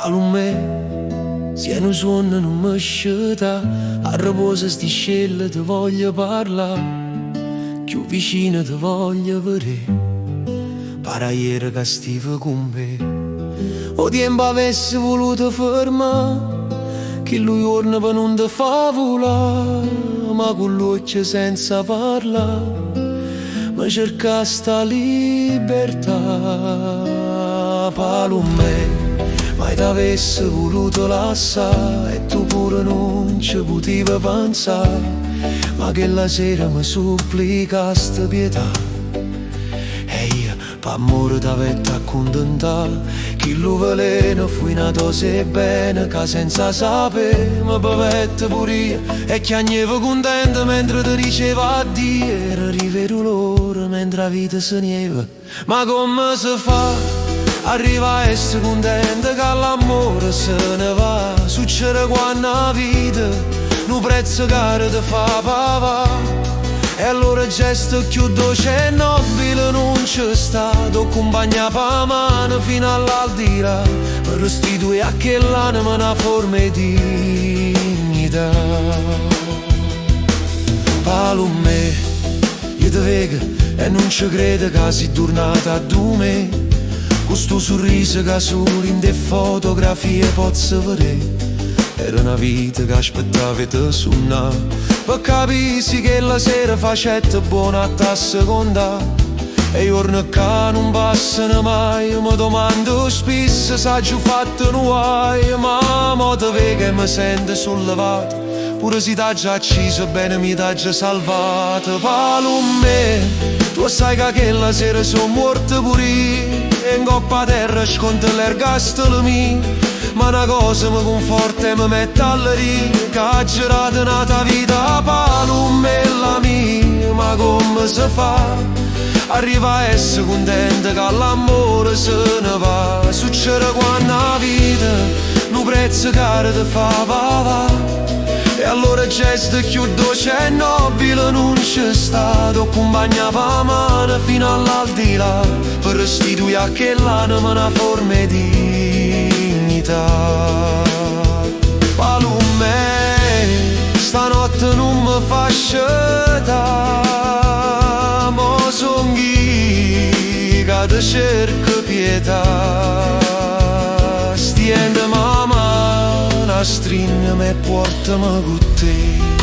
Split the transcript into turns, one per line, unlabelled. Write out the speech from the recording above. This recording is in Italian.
Palume, se non suona non mi sceta, a riposo sti scelle ti voglio parlare, più vicino ti voglio vedere, para ieri che stivo con me. O tempo avessi voluto fermare, che lui torna per non ti fa volare, ma con l'occhio senza parlare, ma cerca sta libertà. Palume, mai t'avessi voluto lasciare e tu pure non ci potevi pensare, ma che la sera mi supplicasti pietà e io per amore t'avete accontentato, che lo veleno fu una dose bene che senza sapere mi bevette pure io e chiagnevo contento mentre ti diceva addio. Era rivedo l'ora mentre la vita se nieva, ma come si fa arriva a essere contento che l'amore se ne va? Succede quando la vita un prezzo caro ti fa pavà, e allora il gesto più dolce e nobile non c'è stato, accompagna per mano fino all'aldilà per restituire a quell'anima una forma di dignità. Palume, io ti vedo e non ci credo che sei tornata a me, questo sorriso che solo in te fotografie posso vedere. Era una vita che aspettavi te suonare, per capirsi che la sera facette buona a te seconda, e i giorni che non passano mai, mi domando spesso se hai fatto nuoi, ma mo te vedo e mi sento sollevato, pure se t'ha già acceso bene mi t'ha già salvato. Palume, tu sai che la sera sono morto pure io, e in coppa a terra sconto l'ergastolo mio, ma una cosa mi conforta e mi mette all'aria, che ha girato nata vita. Palume la mia, ma come si fa arriva a essere contenta che l'amore se ne va? Succede quando la vita un prezzo caro ti fa pavà, e allora il gesto più dolce e nobile non c'è stato, accompagna per mano fino all'aldilà per restituire a quell'anima una forma di dignità. Palume, stanotte non mi fa scelta, mo son chi che ti cerca pietà, stiende mamma, stringe me e portami con te.